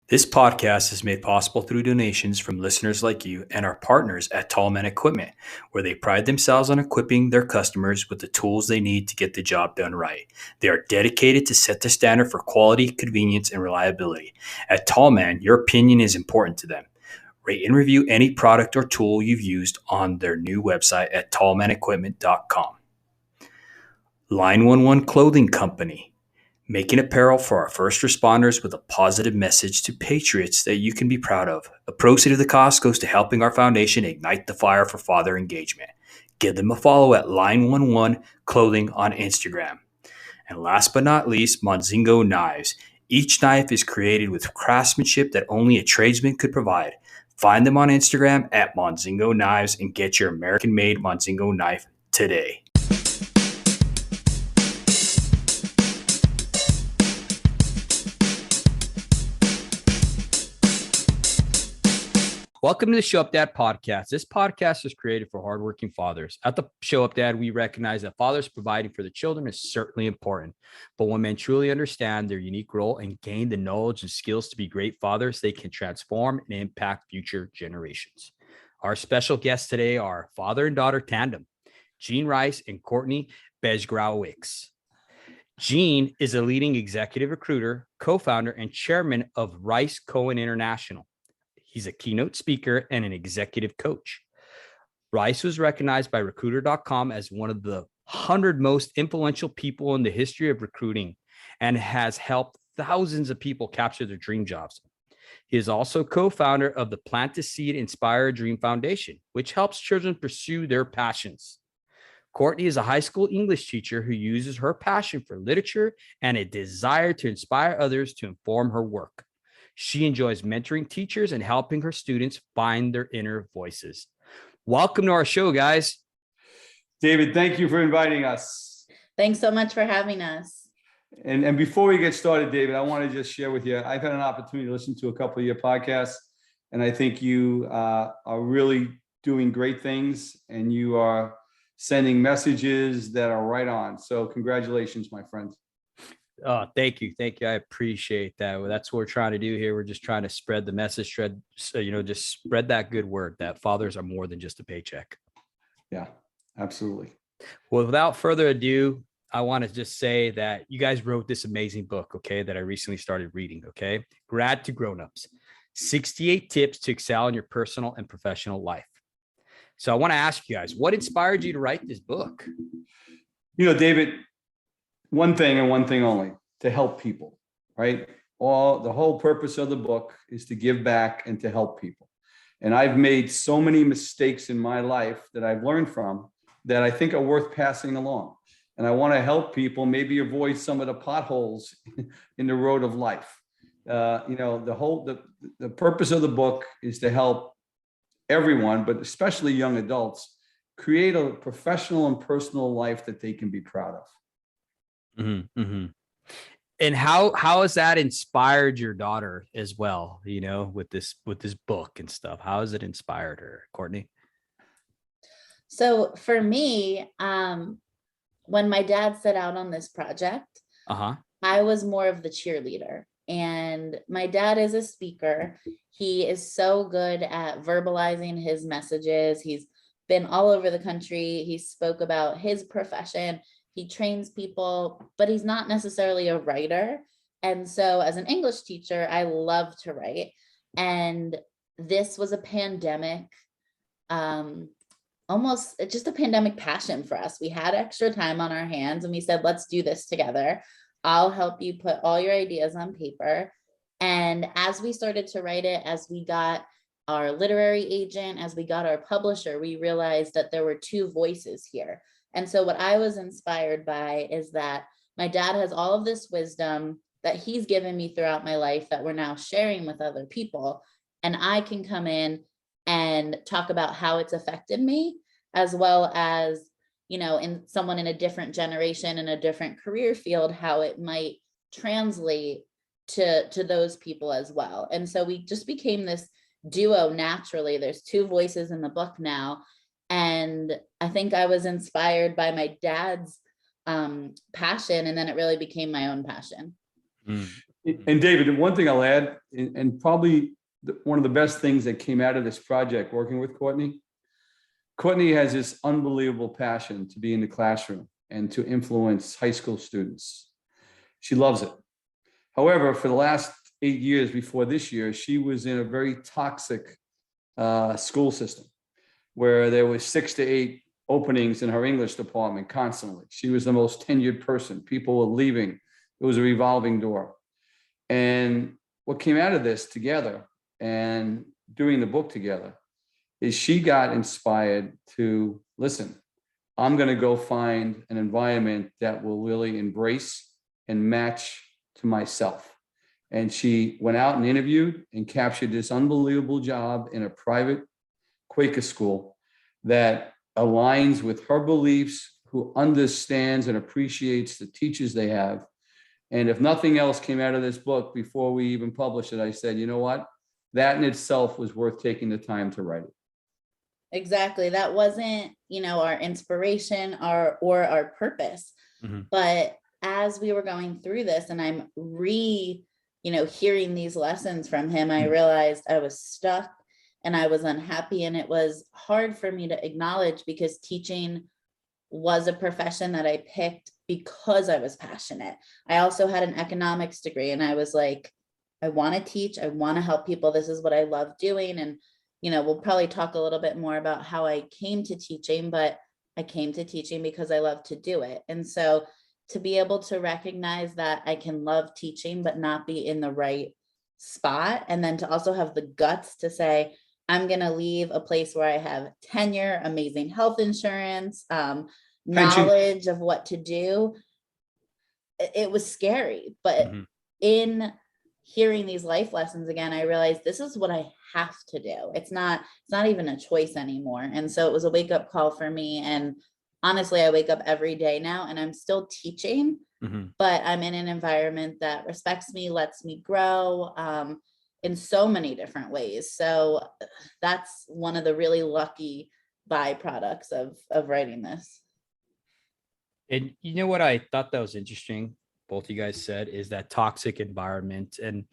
This podcast is made possible through donations from listeners like you and our partners at Tallman Equipment, where they pride themselves on equipping their customers with the tools they need to get the job done right. They are dedicated to set the standard for quality, convenience, and reliability. At Tallman, your opinion is important to them. Rate and review any product or tool you've used on their new website at tallmanequipment.com. Line 11 Clothing Company, making apparel for our first responders with a positive message to patriots that you can be proud of. A proceed of the cost goes to helping our foundation ignite the fire for father engagement. Give them a follow at Line 11 Clothing on Instagram. And last but not least, Monzingo Knives. Each knife is created with craftsmanship that only a tradesman could provide. Find them on Instagram at Monzingo Knives and get your American-made Monzingo knife today. Welcome to the Show Up Dad podcast. This podcast is created for hardworking fathers. At the Show Up Dad, we recognize that fathers providing for the children is certainly important. But when men truly understand their unique role and gain the knowledge and skills to be great fathers, they can transform and impact future generations. Our special guests today are father and daughter tandem, Rice and Courtney Bejgrowicz. Gene is a leading executive recruiter, co-founder, and chairman of Rice Cohen International. He's a keynote speaker and an executive coach. Rice was recognized by Recruiter.com as one of the 100 most influential people in the history of recruiting and has helped thousands of people capture their dream jobs. He is also co-founder of the Plant a Seed Inspire a Dream Foundation, which helps children pursue their passions. Courtney is a high school English teacher who uses her passion for literature and a desire to inspire others to inform her work. She enjoys mentoring teachers and helping her students find their inner voices. Welcome to our show, guys. David, thank you for inviting us. Thanks so much for having us. And before we get started, David, I want to just share with you, I've had an opportunity to listen to a couple of your podcasts, and I think you are really doing great things, and you are sending messages that are right on. So congratulations, my friend. Oh, thank you. Thank you. I appreciate that. Well, that's what we're trying to do here. We're just trying to spread the message, just spread that good word that fathers are more than just a paycheck. Yeah, absolutely. Well, without further ado, I want to just say that you guys wrote this amazing book, okay, that I recently started reading, okay? Grad to Grownups, 68 tips to excel in your personal and professional life. So I want to ask you guys, what inspired you to write this book? You know, David, one thing and one thing only, to help people, right? The whole purpose of the book is to give back and to help people. And I've made so many mistakes in my life that I've learned from that I think are worth passing along. And I want to help people maybe avoid some of the potholes in the road of life. The purpose of the book is to help everyone, but especially young adults, create a professional and personal life that they can be proud of. Mm-hmm, mm-hmm. And how has that inspired your daughter as well, with this book and stuff? How has it inspired her, Courtney? So for me, when my dad set out on this project, I was more of the cheerleader. And my dad is a speaker. He is so good at verbalizing his messages. He's been all over the country. He spoke about his profession. He trains people, but he's not necessarily a writer. And so as an English teacher, I love to write. And this was a pandemic, almost just a pandemic passion for us. We had extra time on our hands and we said, let's do this together. I'll help you put all your ideas on paper. And as we started to write it, as we got our literary agent, as we got our publisher, we realized that there were two voices here. And so what I was inspired by is that my dad has all of this wisdom that he's given me throughout my life that we're now sharing with other people. And I can come and talk about how it's affected me, as well as, in someone in a different generation, in a different career field, how it might translate to those people as well. And so we just became this duo naturally. There's two voices in the book now. And I think I was inspired by my dad's passion, and then it really became my own passion. And David, one thing I'll add, and probably one of the best things that came out of this project working with Courtney, Courtney has this unbelievable passion to be in the classroom and to influence high school students. She loves it. However, for the last 8 years before this year, she was in a very toxic school system where there was 6 to 8 openings in her English department constantly. She was the most tenured person. People were leaving. It was a revolving door. And what came out of this together and doing the book together is she got inspired to listen. I'm going to go find an environment that will really embrace and match to myself. And she went out and interviewed and captured this unbelievable job in a private Quaker school that aligns with her beliefs, who understands and appreciates the teachers they have. And if nothing else came out of this book before we even published it, I said, you know what? That in itself was worth taking the time to write it. Exactly. That wasn't, our inspiration or our purpose. But as we were going through this and I'm hearing these lessons from him, I realized I was stuck and I was unhappy. And it was hard for me to acknowledge because teaching was a profession that I picked because I was passionate. I also had an economics degree and I was like, I want to teach. I want to help people. This is what I love doing. And, we'll probably talk a little bit more about how I came to teaching, but I came to teaching because I love to do it. And so to be able to recognize that I can love teaching, but not be in the right spot. And then to also have the guts to say, I'm going to leave a place where I have tenure, amazing health insurance, knowledge of what to do. It was scary, but in hearing these life lessons again, I realized this is what I have to do. It's not even a choice anymore. And so it was a wake up call for me. And honestly, I wake up every day now and I'm still teaching, but I'm in an environment that respects me, lets me grow in so many different ways. So that's one of the really lucky byproducts of writing this. And you know what I thought that was interesting, both you guys said, is that toxic environment. And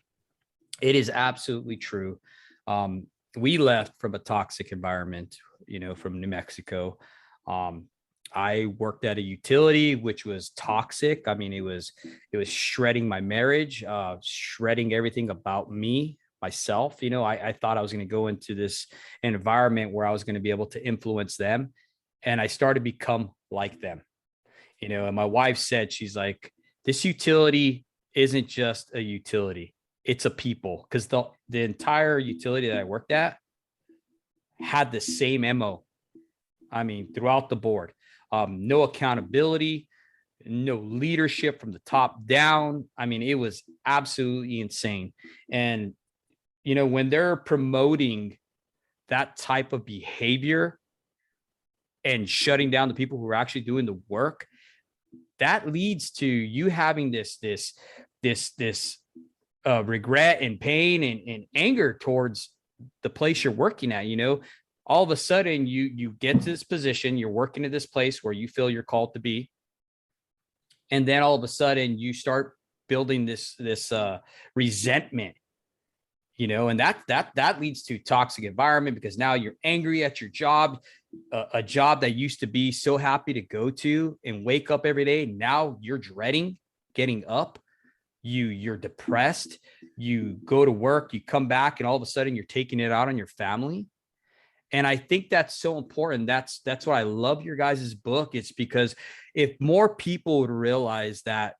it is absolutely true. We left from a toxic environment, from New Mexico. I worked at a utility, which was toxic. I mean, it was shredding my marriage, shredding everything about myself. I thought I was going to go into this environment where I was going to be able to influence them. And I started to become like them, and my wife said, she's like, this utility isn't just a utility. It's a people. Because the entire utility that I worked at had the same MO. I mean, throughout the board. No accountability, no leadership from the top down. I mean, it was absolutely insane. And, when they're promoting that type of behavior and shutting down the people who are actually doing the work, that leads to you having this regret and pain and anger towards the place you're working at. All of a sudden you get to this position, you're working at this place where you feel you're called to be. And then all of a sudden you start building this resentment, and that leads to toxic environment, because now you're angry at your job, a job that used to be so happy to go to and wake up every day. Now you're dreading getting up. You're depressed. You go to work, you come back, and all of a sudden you're taking it out on your family. And I think that's so important. That's why I love your guys' book. It's because if more people would realize that,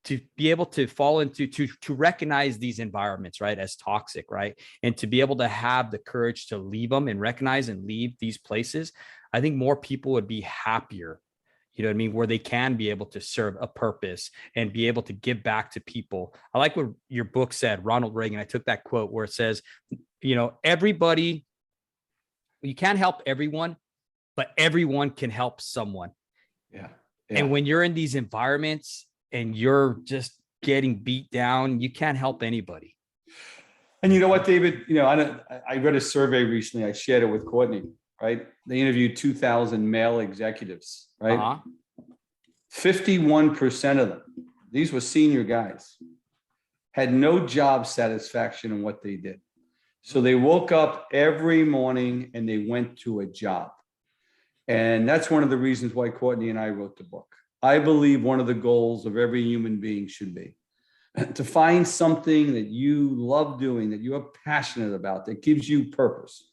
to be able to fall into, to recognize these environments, right, as toxic, right, and to be able to have the courage to leave them and recognize and leave these places, I think more people would be happier, where they can be able to serve a purpose and be able to give back to people. I like what your book said, Ronald Reagan. I took that quote where it says, everybody, you can't help everyone, but everyone can help someone. Yeah. And when you're in these environments and you're just getting beat down, you can't help anybody. And you know what, David? I read a survey recently. I shared it with Courtney, right? They interviewed 2,000 male executives, right? 51% of them, these were senior guys, had no job satisfaction in what they did. So they woke up every morning and they went to a job. And that's one of the reasons why Courtney and I wrote the book. I believe one of the goals of every human being should be to find something that you love doing, that you're passionate about, that gives you purpose,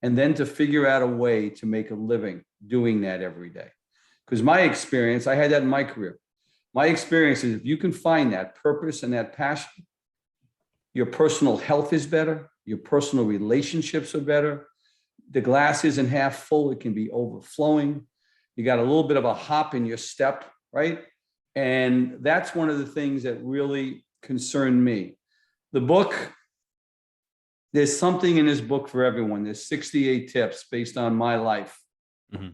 and then to figure out a way to make a living doing that every day. Because my experience, I had that in my career. My experience is if you can find that purpose and that passion, your personal health is better, your personal relationships are better. The glass isn't half full, it can be overflowing. You got a little bit of a hop in your step, right? And that's one of the things that really concerned me. The book, there's something in this book for everyone. There's 68 tips based on my life. Mm-hmm.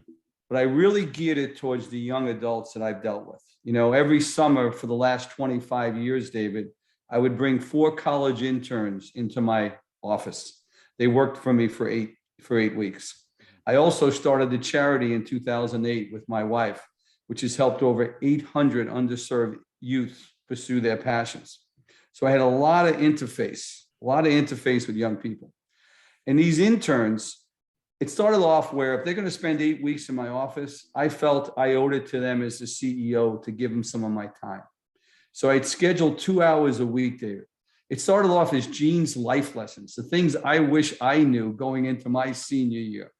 But I really geared it towards the young adults that I've dealt with. You know, every summer for the last 25 years, David, I would bring 4 college interns into my office. They worked for me for eight weeks. I also started the charity in 2008 with my wife, which has helped over 800 underserved youth pursue their passions. So I had a lot of interface with young people. And these interns, it started off where if they're going to spend 8 weeks in my office, I felt I owed it to them as the CEO to give them some of my time. So I'd schedule 2 hours a week there. It started off as Gene's life lessons, the things I wish I knew going into my senior year,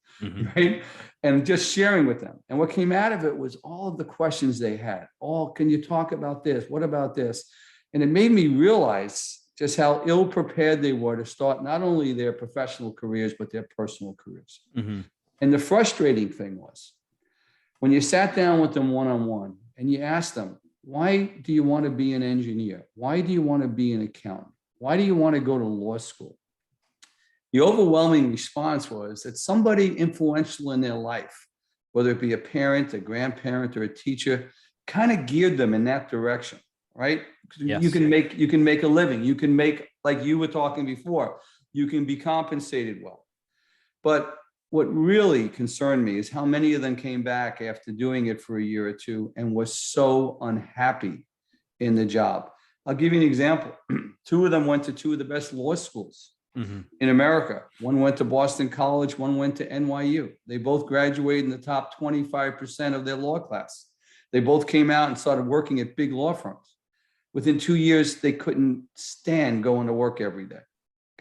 right? And just sharing with them. And what came out of it was all of the questions they had. Oh, can you talk about this? What about this? And it made me realize just how ill-prepared they were to start not only their professional careers, but their personal careers. Mm-hmm. And the frustrating thing was when you sat down with them one-on-one and you asked them, why do you want to be an engineer? Why do you want to be an accountant? Why do you want to go to law school? The overwhelming response was that somebody influential in their life, whether it be a parent, a grandparent, or a teacher, kind of geared them in that direction, right? Yes. You can make a living. You can make, like you were talking before, you can be compensated well. But what really concerned me is how many of them came back after doing it for a year or two and was so unhappy in the job. I'll give you an example. 2 of them went to 2 of the best law schools in America. One went to Boston College, one went to NYU. They both graduated in the top 25% of their law class. They both came out and started working at big law firms. Within 2 years, they couldn't stand going to work every day.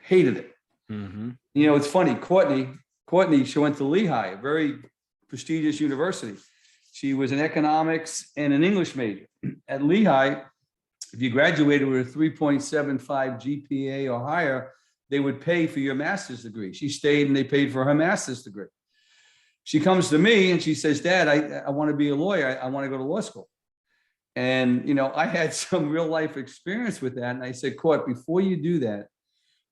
Hated it. Mm-hmm. You know, it's funny. Courtney, she went to Lehigh, a very prestigious university. She was an economics and an English major. At Lehigh, if you graduated with a 3.75 GPA or higher, they would pay for your master's degree. She stayed and they paid for her master's degree. She comes to me and she says, Dad, I want to be a lawyer. I want to go to law school. And, you know, I had some real life experience with that. And I said, Court, before you do that,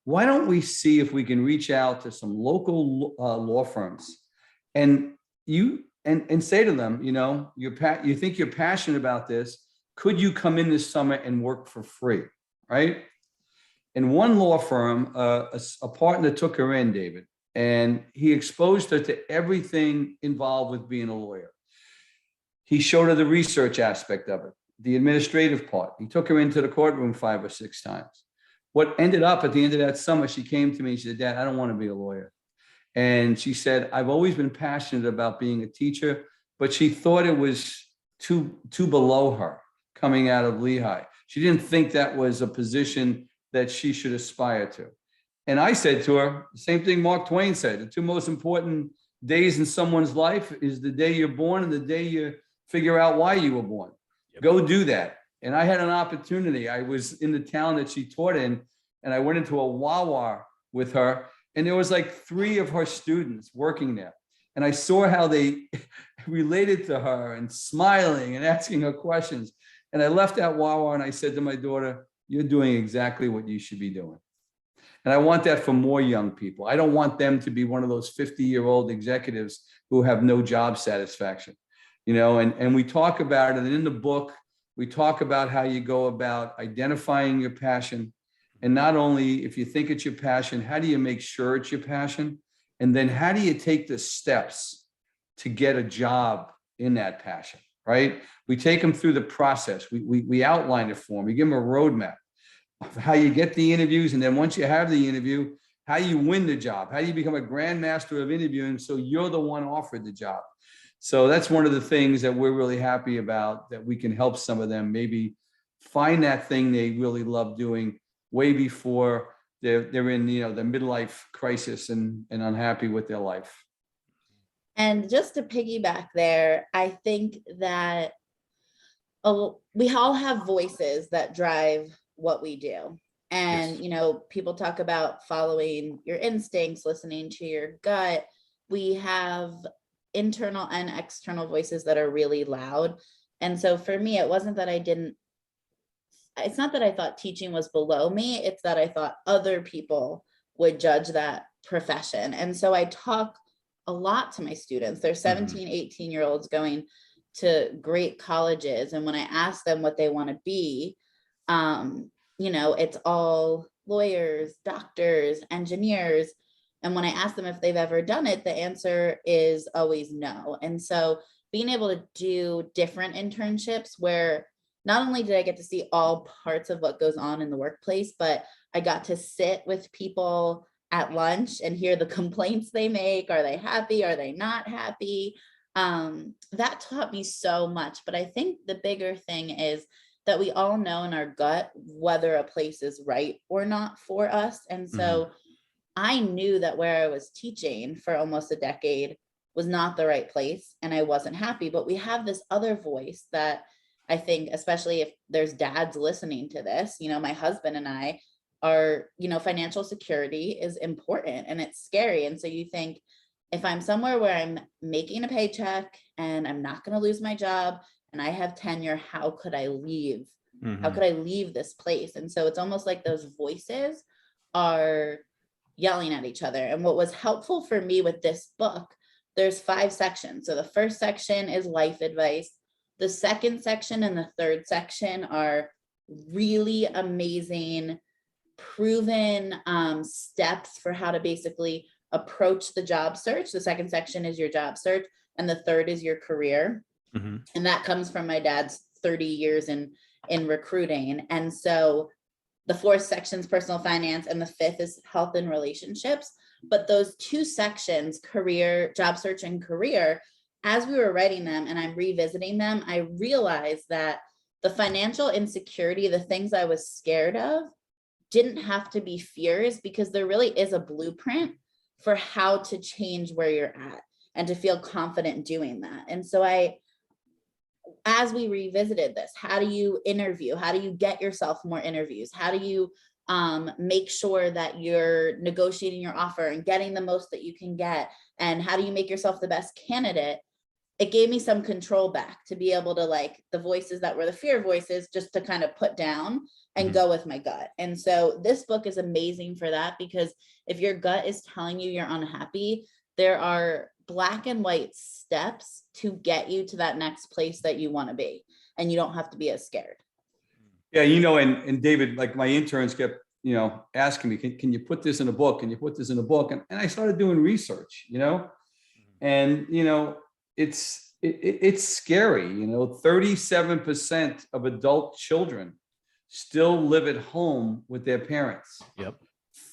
why don't we see if we can reach out to some local law firms and say to them, you know, you think you're passionate about this. Could you come in this summer and work for free, right? And one law firm, a partner took her in, David, and he exposed her to everything involved with being a lawyer. He showed her the research aspect of it, the administrative part. He took her into the courtroom 5 or 6 times. What ended up at the end of that summer, she came to me and she said, Dad, I don't want to be a lawyer. And she said, I've always been passionate about being a teacher, but she thought it was too below her coming out of Lehigh. She didn't think that was a position that she should aspire to. And I said to her, the same thing Mark Twain said, the 2 most important days in someone's life is the day you're born and the day you figure out why you were born. Yep. Go do that. And I had an opportunity. I was in the town that she taught in, and I went into a Wawa with her, and there was like 3 of her students working there. And I saw how they related to her and smiling and asking her questions. And I left that Wawa and I said to my daughter, you're doing exactly what you should be doing. And I want that for more young people. I don't want them to be one of those 50-year-old executives who have no job satisfaction, you know, and we talk about it. And in the book, we talk about how you go about identifying your passion. And not only if you think it's your passion, how do you make sure it's your passion? And then how do you take the steps to get a job in that passion, right? We take them through the process. We outline it for them. We give them a roadmap. of how you get the interviews. And then once you have the interview, how you win the job, how do you become a grandmaster of interviewing so you're the one offered the job. So that's one of the things that we're really happy about, that we can help some of them maybe find that thing they really love doing way before they're in, you know, the midlife crisis and unhappy with their life. And just to piggyback there, I think that we all have voices that drive what we do. And, Yes. you know, people talk about following your instincts, listening to your gut. We have internal and external voices that are really loud. And so for me, it wasn't that it's not that I thought teaching was below me. It's that I thought other people would judge that profession. And so I talk a lot to my students. They're 17, 18-year-olds going to great colleges. And when I ask them what they want to be, you know, it's all lawyers, doctors, engineers. And when I ask them if they've ever done it, the answer is always no. And so being able to do different internships where not only did I get to see all parts of what goes on in the workplace, but I got to sit with people at lunch and hear the complaints they make. Are they happy? Are they not happy? That taught me so much. But I think the bigger thing is that we all know in our gut whether a place is right or not for us. And so I knew that where I was teaching for almost a decade was not the right place and I wasn't happy. But we have this other voice that I think, especially if there's dads listening to this, you know, my husband and I are, you know, financial security is important and it's scary. And so you think, if I'm somewhere where I'm making a paycheck and I'm not going to lose my job and I have tenure, how could I leave? How could I leave this place? And so it's almost like those voices are yelling at each other. And what was helpful for me with this book, there's 5 sections. So the first section is life advice. The second section and the third section are really amazing, proven steps for how to basically approach the job search. The second section is your job search, and the third is your career. And that comes from my dad's 30 years in recruiting. And so the fourth section is personal finance, and the fifth is health and relationships. But those 2 sections, career, job search, and career, as we were writing them and I'm revisiting them, I realized that the financial insecurity, the things I was scared of, didn't have to be fears, because there really is a blueprint for how to change where you're at and to feel confident doing that. And so as we revisited this, how do you interview? How do you get yourself more interviews? How do you make sure that you're negotiating your offer and getting the most that you can get? And how do you make yourself the best candidate? It gave me some control back to be able to, like, the voices that were the fear voices, just to kind of put down and go with my gut. And so this book is amazing for that, because if your gut is telling you you're unhappy, there are black and white steps to get you to that next place that you want to be. And you don't have to be as scared. Yeah, you know, and David, like, my interns kept, you know, asking me, can you put this in a book? Can you put this in a book? And I started doing research, you know, and, you know, it's scary. You know, 37% of adult children still live at home with their parents.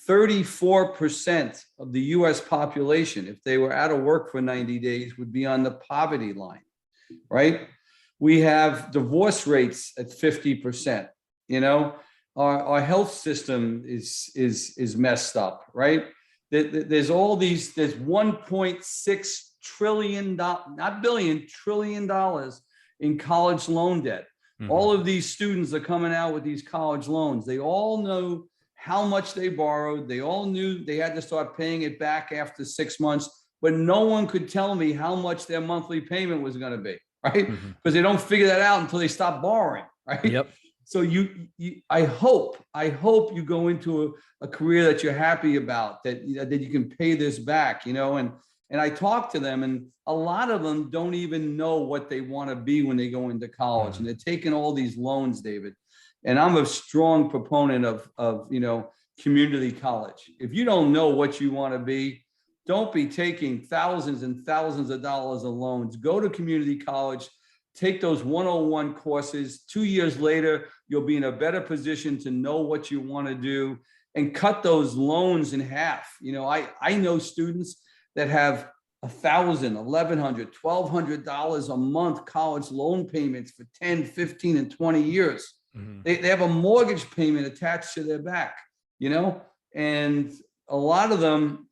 34% of the US population, if they were out of work for 90 days, would be on the poverty line, right? We have divorce rates at 50%. You know, our health system is messed up, right? There's all these, there's $1.6 trillion, not billion, $1 trillion in college loan debt. All of these students are coming out with these college loans. They all know how much they borrowed. They all knew they had to start paying it back after 6 months, but no one could tell me how much their monthly payment was going to be, right? Because they don't figure that out until they stop borrowing, right? So I hope you go into a career that you're happy about, that you can pay this back, you know, and I talk to them, and a lot of them don't even know what they want to be when they go into college, and they're taking all these loans, David. And I'm a strong proponent of, you know, community college. If you don't know what you want to be, don't be taking thousands and thousands of dollars of loans. Go to community college, take those 101 courses. 2 years later, you'll be in a better position to know what you want to do and cut those loans in half. You know, I know students that have $1,000, $1,100, $1,200 a month college loan payments for 10, 15, and 20 years. Mhm. They have a mortgage payment attached to their back, you know, and a lot of them,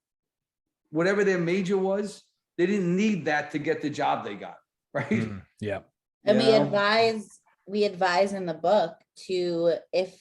whatever their major was, they didn't need that to get the job they got, right? Mhm. Yeah. And You we know? advise in the book to, if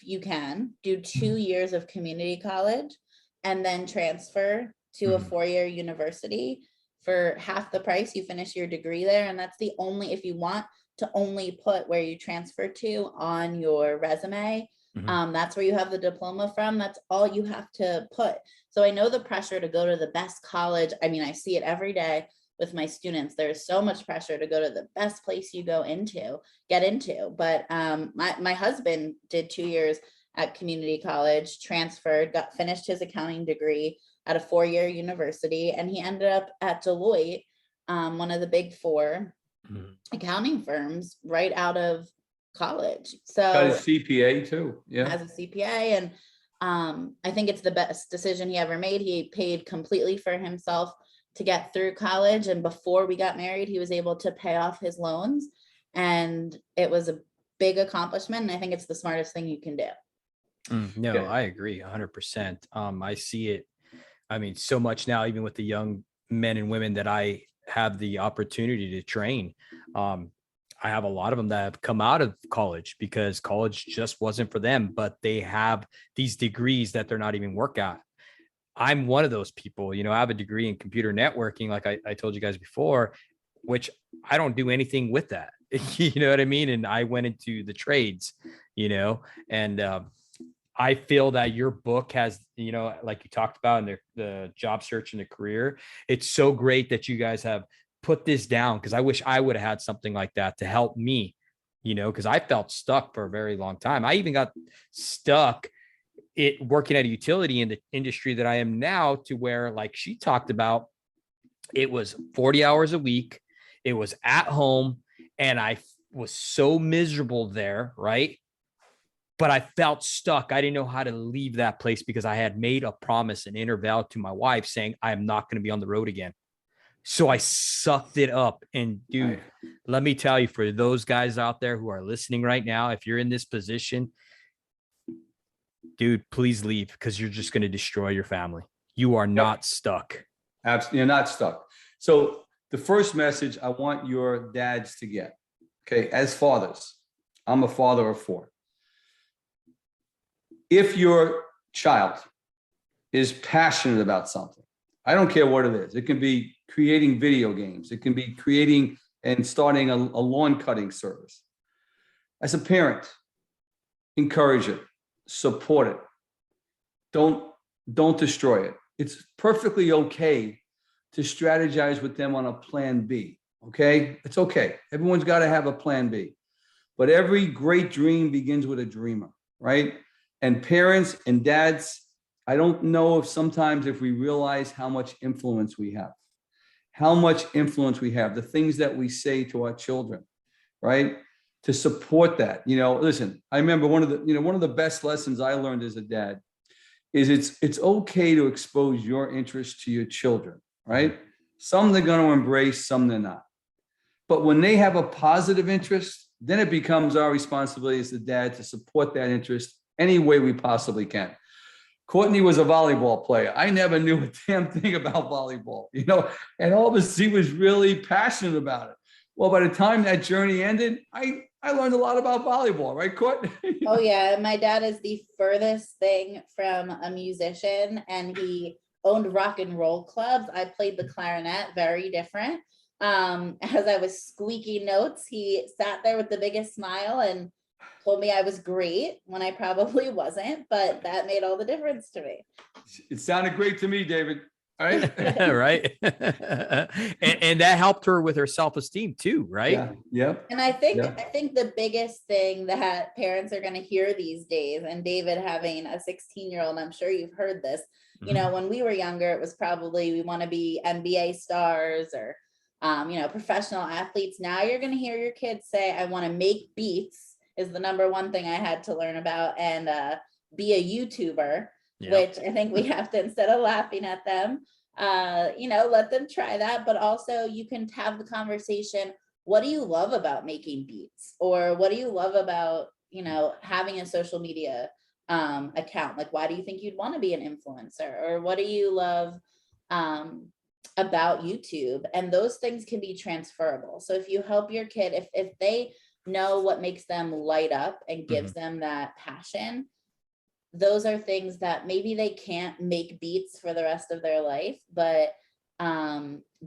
you can, do 2 years of community college and then transfer to a Mhm. 4-year university for half the price. You finish your degree there, and that's the only, if you want to only put where you transfer to on your resume, Mhm. that's where you have the diploma from. That's all you have to put. So I know the pressure to go to the best college. I mean, I see it every day with my students. There's so much pressure to go to the best place you get into. But my husband did 2 years at community college, transferred, finished his accounting degree at a 4-year university, and he ended up at Deloitte, one of the big 4 Mhm. accounting firms, right out of college. Got his So CPA too. Yeah. has a CPA, and I think it's the best decision he ever made. He paid completely for himself to get through college, and before we got married, he was able to pay off his loans, and it was a big accomplishment. And I think it's the smartest thing you can do. No, Yeah. I agree 100%. I see it. I mean, so much now, even with the young men and women that I have the opportunity to train. I have a lot of them that have come out of college because college just wasn't for them, but they have these degrees that they're not even work at. I'm one of those people. You know, I have a degree in computer networking, like I told you guys before, which I don't do anything with that. You know what I mean? And I went into the trades, you know, and I feel that your book has, you know, like you talked about in the job search and the career, it's so great that you guys have put this down, because I wish I would have had something like that to help me, you know, because I felt stuck for a very long time. I even got stuck working at a utility in the industry that I am now, to where, like she talked about, it was 40 hours a week. It was at home, and I was so miserable there, right? But I felt stuck. I didn't know how to leave that place because I had made a promise, an intervow to my wife saying, I am not going to be on the road again. So I sucked it up. And dude, let me tell you, for those guys out there who are listening right now, if you're in this position, dude, please leave, because you're just going to destroy your family. You are not stuck. Absolutely. You're not stuck. So the first message I want your dads to get, okay, as fathers, I'm a father of 4. If your child is passionate about something, I don't care what it is. It can be creating video games. It can be creating and starting a lawn cutting service. As a parent, encourage it, support it. Don't destroy it. It's perfectly okay to strategize with them on a plan B. Okay. It's okay. Everyone's got to have a plan B, but every great dream begins with a dreamer, right? And parents and dads, I don't know if sometimes if we realize how much influence we have, the things that we say to our children, right? To support that, you know, listen, I remember one of the best lessons I learned as a dad is it's okay to expose your interest to your children, right? Some they're going to embrace, some they're not. But when they have a positive interest, then it becomes our responsibility as the dad to support that interest any way we possibly can. Courtney was a volleyball player. I never knew a damn thing about volleyball, you know, and all of a sudden he was really passionate about it. Well, by the time that journey ended, I learned a lot about volleyball, right, Court? Oh yeah, my dad is the furthest thing from a musician, and he owned rock and roll clubs. I played the clarinet, very different. As I was squeaking notes, he sat there with the biggest smile and told me I was great when I probably wasn't, but that made all the difference to me. It sounded great to me, David. All right. Right. And that helped her with her self-esteem too, right? Yeah. Yep. And I think Yeah. the biggest thing that parents are going to hear these days, and David having a 16-year-old, I'm sure you've heard this, you know, when we were younger, it was probably we want to be NBA stars or professional athletes. Now you're going to hear your kids say, I want to make beats is the number one thing I had to learn about, and be a YouTuber, which I think we have to, instead of laughing at them, let them try that. But also you can have the conversation. What do you love about making beats? Or what do you love about, having a social media account? Like, why do you think you'd want to be an influencer? Or what do you love about YouTube? And those things can be transferable. So if you help your kid, if they know what makes them light up and gives them that passion, those are things that maybe they can't make beats for the rest of their life, but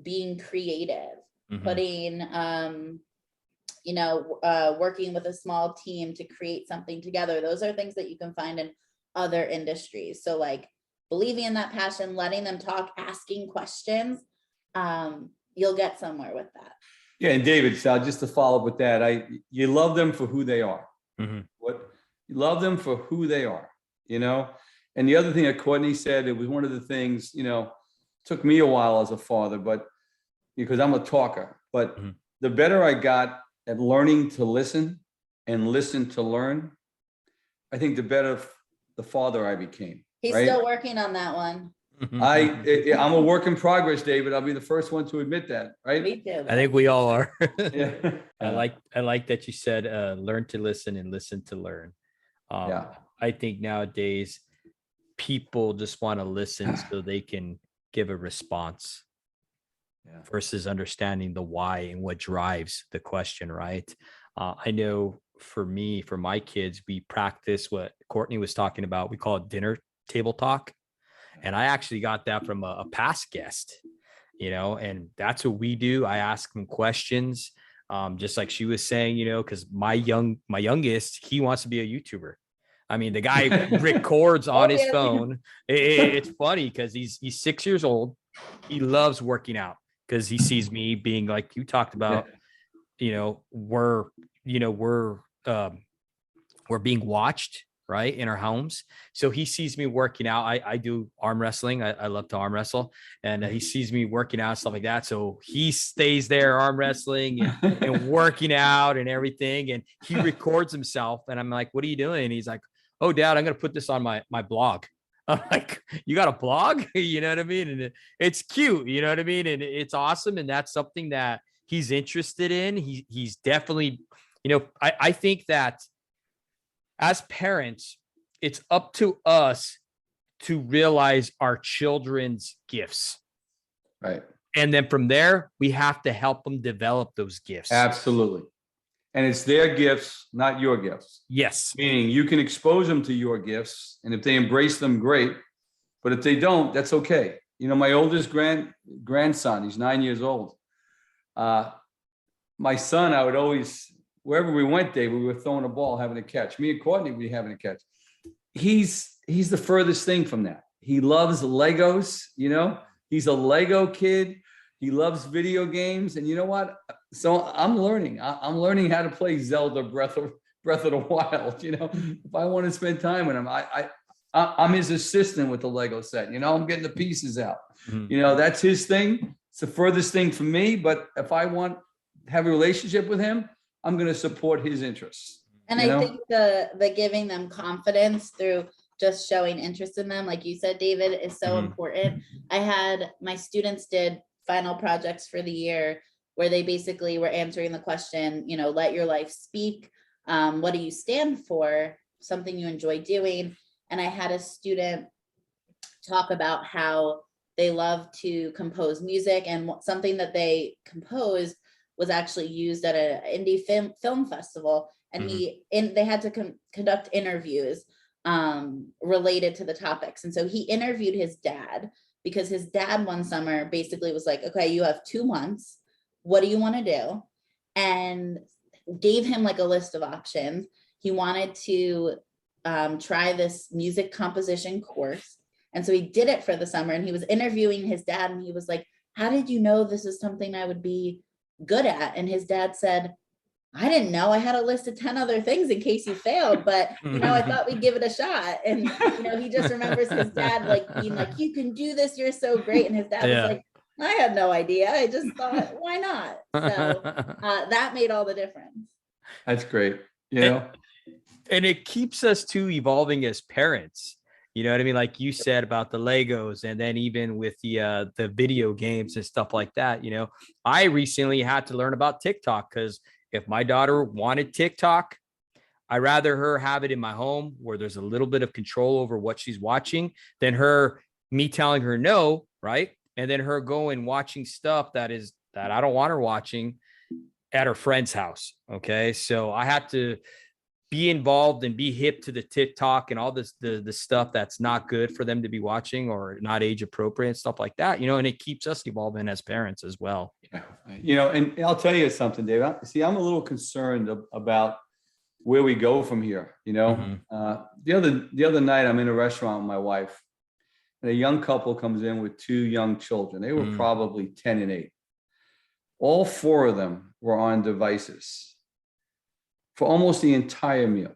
being creative, putting, working with a small team to create something together. Those are things that you can find in other industries. So like believing in that passion, letting them talk, asking questions, you'll get somewhere with that. Yeah, and David, so just to follow up with that, you love them for who they are. You love them for who they are, And the other thing that Courtney said, it was one of the things, took me a while as a father, but because I'm a talker, but the better I got at learning to listen and listen to learn, I think the better the father I became. He's still working on that one. I'm a work in progress, David. I'll be the first one to admit that, right? Me too. I think we all are. Yeah. I like that you said learn to listen and listen to learn. I think nowadays people just want to listen so they can give a response versus understanding the why and what drives the question, right? I know for me, for my kids, we practice what Courtney was talking about. We call it dinner table talk. And I actually got that from a past guest, and that's what we do. I ask them questions, just like she was saying, because my youngest, he wants to be a YouTuber. I mean, the guy records on his phone. It's funny because he's 6 years old. He loves working out because he sees me being like you talked about. We're being watched, right, in our homes. So he sees me working out. I do arm wrestling. I love to arm wrestle, and he sees me working out, stuff like that. So he stays there arm wrestling and working out and everything. And he records himself. And I'm like, what are you doing? And he's like, oh, Dad, I'm going to put this on my blog. I'm like, you got a blog? You know what I mean? And it's cute. You know what I mean? And it's awesome. And that's something that he's interested in. He's definitely, I think that as parents, it's up to us to realize our children's gifts. Right. And then from there, we have to help them develop those gifts. Absolutely. And it's their gifts, not your gifts. Yes. Meaning you can expose them to your gifts. And if they embrace them, great. But if they don't, that's okay. My oldest grandson, he's 9 years old. My son, I would always, wherever we went, Dave, we were throwing a ball, having a catch. Me and Courtney would be having a catch. He's the furthest thing from that. He loves Legos, he's a Lego kid. He loves video games. And you know what? So I'm learning how to play Zelda Breath of the Wild. If I want to spend time with him, I'm his assistant with the Lego set. I'm getting the pieces out. That's his thing. It's the furthest thing from me. But if I want to have a relationship with him, I'm going to support his interests. And I think the giving them confidence through just showing interest in them, like you said, David, is so important. I had my students did final projects for the year where they basically were answering the question, let your life speak. What do you stand for? Something you enjoy doing. And I had a student talk about how they love to compose music, and something that they composed was actually used at an indie film festival. And they had to conduct interviews related to the topics. And so he interviewed his dad, because his dad one summer basically was like, okay, you have 2 months. What do you want to do? And gave him like a list of options. He wanted to try this music composition course. And so he did it for the summer, and he was interviewing his dad, and he was like, how did you know this is something I would be good at? And his dad said, I didn't know. I had a list of 10 other things in case you failed, but I thought we'd give it a shot. And he just remembers his dad like being like, you can do this, you're so great. And his dad was like, I had no idea. I just thought, why not? So that made all the difference. That's great. You know, and it keeps us too evolving as parents. You know what I mean? Like you said about the Legos, and then even with the video games and stuff like that. You know, I recently had to learn about TikTok because if my daughter wanted TikTok, I'd rather her have it in my home where there's a little bit of control over what she's watching than me telling her no, right? And then her going watching stuff that I don't want her watching at her friend's house. Okay. So I had to be involved and be hip to the TikTok and all this, the stuff that's not good for them to be watching or not age appropriate, stuff like that, you know, and it keeps us evolving as parents as well. you know, and I'll tell you something, Dave. See, I'm a little concerned about where we go from here. You know, the other night I'm in a restaurant with my wife, and a young couple comes in with two young children. They were probably 10 and 8. All 4 of them were on devices for almost the entire meal.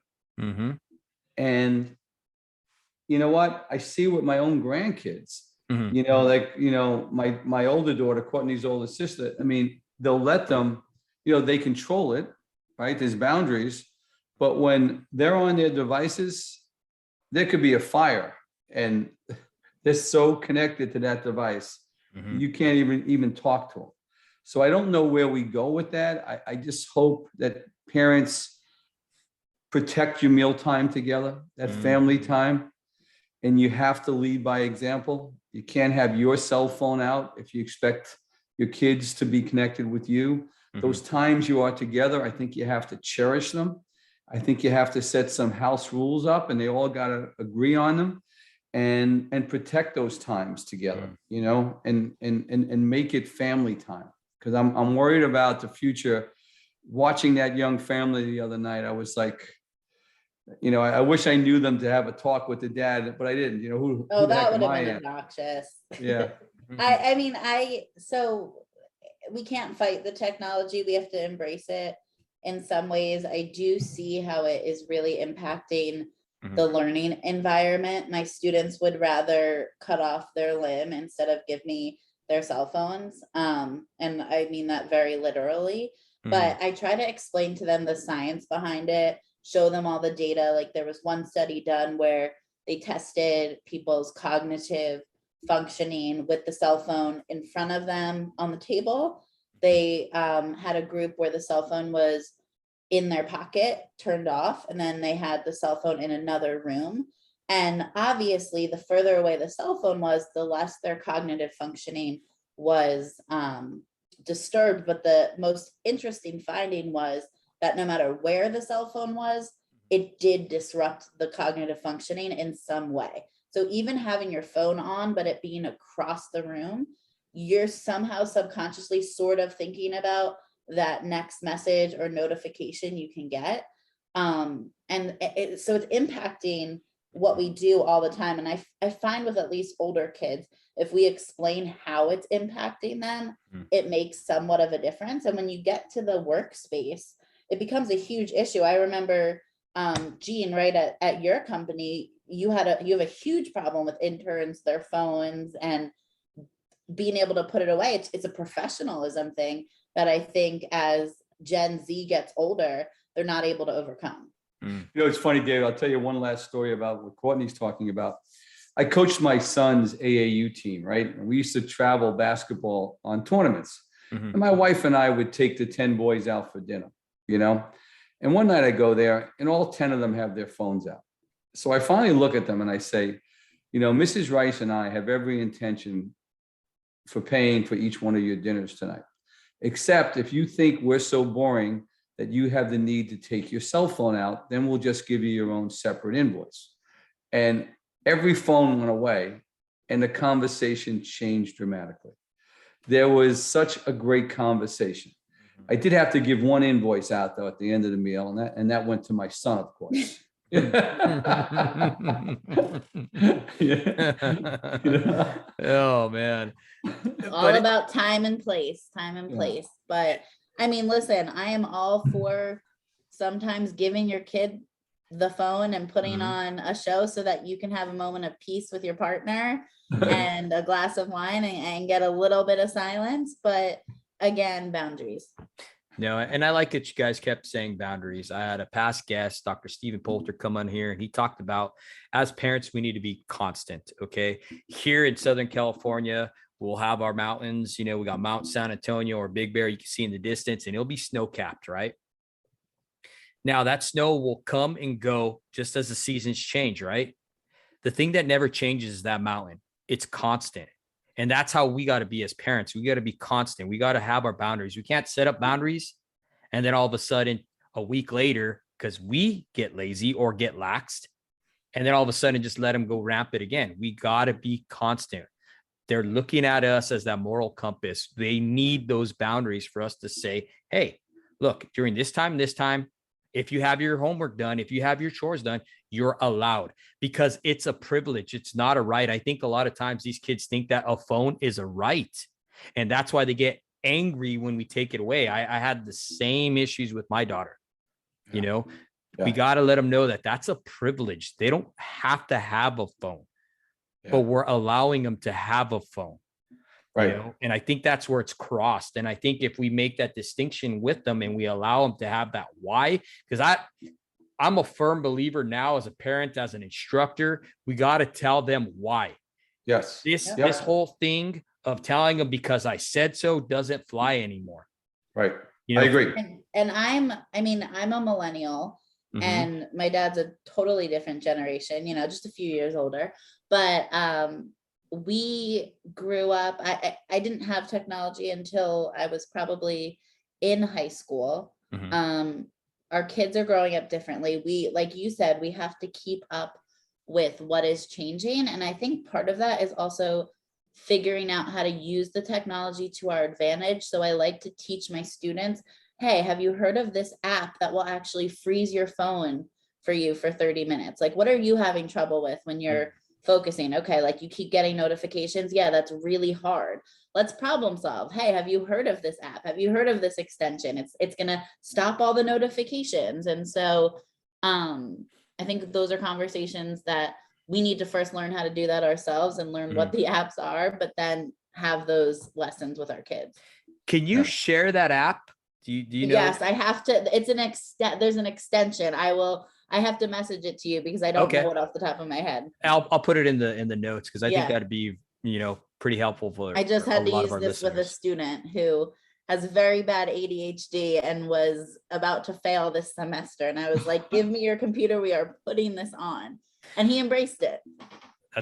And you know what? I see with my own grandkids, you know, like, you know, my older daughter, Courtney's older sister, I mean, they'll let them, you know, they control it, right? There's boundaries. But when they're on their devices, there could be a fire, and they're so connected to that device, you can't even talk to them. So I don't know where we go with that. I just hope that parents protect your mealtime together, that family time, and you have to lead by example. You can't have your cell phone out if you expect your kids to be connected with you. Those times you are together, I think you have to cherish them. I think you have to set some house rules up, and they all got to agree on them, and protect those times together, you know, and make it family time. Because I'm worried about the future. Watching that young family the other night, I was like, you know, I wish I knew them to have a talk with the dad, but I didn't. You know, who that would have been obnoxious. Yeah. I mean, so we can't fight the technology. We have to embrace it in some ways. I do see how it is really impacting the learning environment. My students would rather cut off their limb instead of give me their cell phones. And I mean that very literally, but I try to explain to them the science behind it, show them all the data. Like there was one study done where they tested people's cognitive functioning with the cell phone in front of them on the table. They had a group where the cell phone was in their pocket, turned off, and then they had the cell phone in another room. And obviously, the further away the cell phone was, the less their cognitive functioning was disturbed. But the most interesting finding was that no matter where the cell phone was, it did disrupt the cognitive functioning in some way. So even having your phone on, but it being across the room, you're somehow subconsciously sort of thinking about that next message or notification you can get. So it's impacting what we do all the time. And I find with at least older kids, if we explain how it's impacting them, it makes somewhat of a difference. And when you get to the workspace, it becomes a huge issue. I remember, Jean, right at your company, you have a huge problem with interns, their phones, and being able to put it away. It's a professionalism thing that I think as Gen Z gets older, they're not able to overcome. You know, it's funny, Dave, I'll tell you one last story about what Courtney's talking about. I coached my son's AAU team, right? And we used to travel basketball on tournaments. And my wife and I would take the 10 boys out for dinner, you know? And one night I go there and all 10 of them have their phones out. So I finally look at them and I say, you know, Mrs. Rice and I have every intention for paying for each one of your dinners tonight, except if you think we're so boring that you have the need to take your cell phone out, then we'll just give you your own separate invoice. And every phone went away and the conversation changed dramatically. There was such a great conversation. I did have to give one invoice out though at the end of the meal, and that went to my son, of course. Oh man. All about time and place. But I mean, listen, I am all for sometimes giving your kid the phone and putting Mhm. on a show so that you can have a moment of peace with your partner and a glass of wine and get a little bit of silence. But again, boundaries. No, and I like that you guys kept saying boundaries. I had a past guest, Dr. Stephen Poulter, come on here, and he talked about as parents, we need to be constant. Okay. Here in Southern California, we'll have our mountains. You know, we got Mount San Antonio or Big Bear, you can see in the distance, and it'll be snow capped, right? Now, that snow will come and go just as the seasons change, right? The thing that never changes is that mountain. It's constant. And that's how we got to be as parents. We got to be constant. We got to have our boundaries. We can't set up boundaries and then all of a sudden a week later, because we get lazy or get laxed, and then all of a sudden just let them go rampant again. We got to be constant. They're looking at us as that moral compass. They need those boundaries for us to say, hey, look, during this time, if you have your homework done, if you have your chores done, you're allowed, because it's a privilege. It's not a right. I think a lot of times these kids think that a phone is a right. And that's why they get angry when we take it away. I had the same issues with my daughter. Yeah. You know, Yeah. we got to let them know that that's a privilege. They don't have to have a phone, but we're allowing them to have a phone. Right. You know? And I think that's where it's crossed. And I think if we make that distinction with them and we allow them to have that why, because I'm a firm believer now as a parent, as an instructor, we got to tell them why. Yes. This whole thing of telling them because I said so doesn't fly anymore. Right. You know, I agree. And I'm a millennial, Mhm. and my dad's a totally different generation, you know, just a few years older. But we grew up, I didn't have technology until I was probably in high school. Mhm. Our kids are growing up differently. We, like you said, we have to keep up with what is changing. And I think part of that is also figuring out how to use the technology to our advantage. So I like to teach my students, hey, have you heard of this app that will actually freeze your phone for you for 30 minutes? Like, what are you having trouble with when you're focusing? Okay, like you keep getting notifications. Yeah, that's really hard. Let's problem solve. Hey, have you heard of this app? Have you heard of this extension? It's gonna stop all the notifications. And so I think those are conversations that we need to first learn how to do that ourselves and learn what the apps are, but then have those lessons with our kids. Can you share that app? Do you know? Yes, I have to. It's there's an extension. I have to message it to you because I don't know it off the top of my head. I'll put it in the notes, because I think Yeah. that'd be, you know, pretty helpful for I just had a to lot use of our this with a listeners. student who has very bad ADHD and was about to fail this semester. And I was like, give me your computer. We are putting this on. And he embraced it.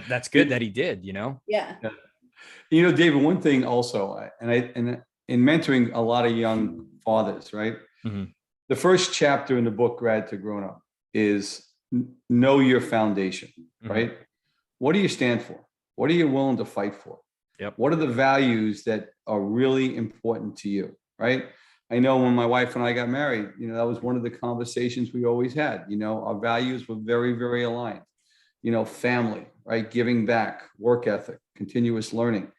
That's good that he did, you know? Yeah. You know, David, one thing also, and in mentoring a lot of young fathers, right? Mhm. The first chapter in the book, Grad to Grownup, is know your foundation, right? What do you stand for? What are you willing to fight for? Yep. What are the values that are really important to you, right? I know when my wife and I got married, you know, that was one of the conversations we always had. You know, our values were very, very aligned. You know, family, right? Giving back, work ethic, continuous learning.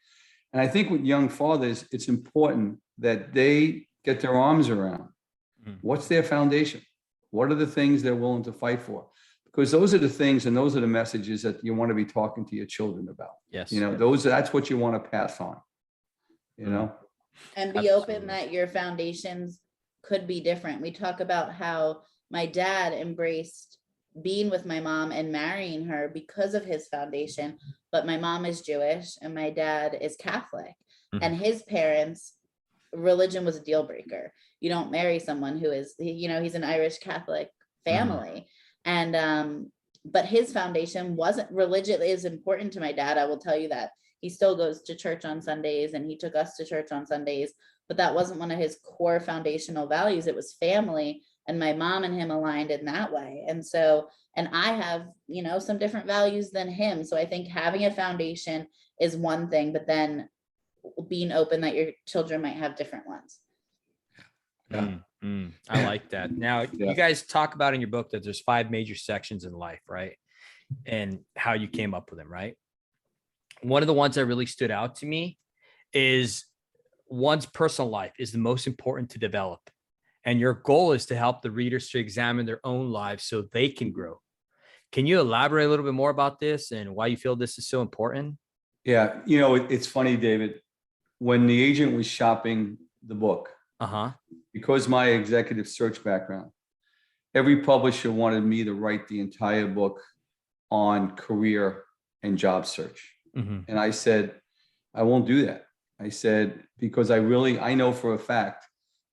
And I think with young fathers, it's important that they get their arms around what's their foundation? What are the things they're willing to fight for? Because those are the things and those are the messages that you want to be talking to your children about. Yes. You know, that's what you want to pass on, you know? And be open that your foundations could be different. We talk about how my dad embraced being with my mom and marrying her because of his foundation, but my mom is Jewish and my dad is Catholic, and his parents, religion was a deal breaker. You don't marry someone who is, you know, he's an Irish Catholic family. And but his foundation wasn't, religion is important to my dad, I will tell you that. He still goes to church on Sundays and he took us to church on Sundays, but that wasn't one of his core foundational values. It was family, and my mom and him aligned in that way. And so, and I have, you know, some different values than him. So I think having a foundation is one thing, but then being open that your children might have different ones. I like that. Now, you guys talk about in your book that there's 5 major sections in life, right? And how you came up with them, right? One of the ones that really stood out to me is one's personal life is the most important to develop. And your goal is to help the readers to examine their own lives so they can grow. Can you elaborate a little bit more about this and why you feel this is so important? Yeah. You know, it's funny, David, when the agent was shopping the book, because my executive search background, every publisher wanted me to write the entire book on career and job search. And I said, I won't do that. I said, because I know for a fact,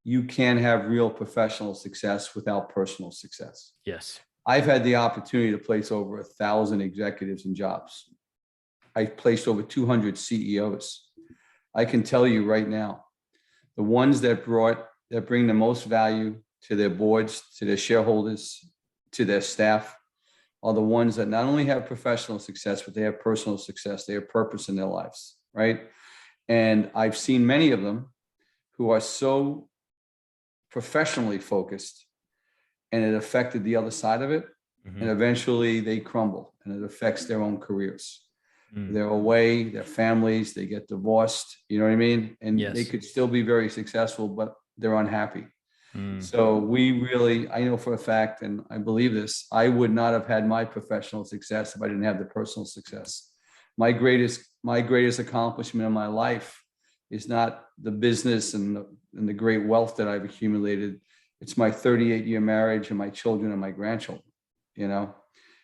you can have real professional success without personal success. Yes. I've had the opportunity to place over 1,000 executives in jobs. I've placed over 200 CEOs. I can tell you right now, the ones that bring the most value to their boards, to their shareholders, to their staff, are the ones that not only have professional success, but they have personal success. They have purpose in their lives, right? And I've seen many of them who are so professionally focused, and it affected the other side of it. And eventually they crumble, and it affects their own careers. They're away, their families, they get divorced, you know what I mean? And they could still be very successful, but they're unhappy. So I know for a fact, and I believe this, I would not have had my professional success if I didn't have the personal success. My greatest accomplishment in my life is not the business and the great wealth that I've accumulated. It's my 38-year marriage and my children and my grandchildren, you know?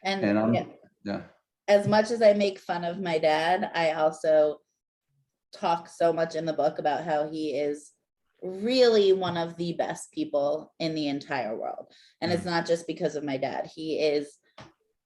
And I'm, as much as I make fun of my dad, I also talk so much in the book about how he is really one of the best people in the entire world. And it's not just because of my dad. He is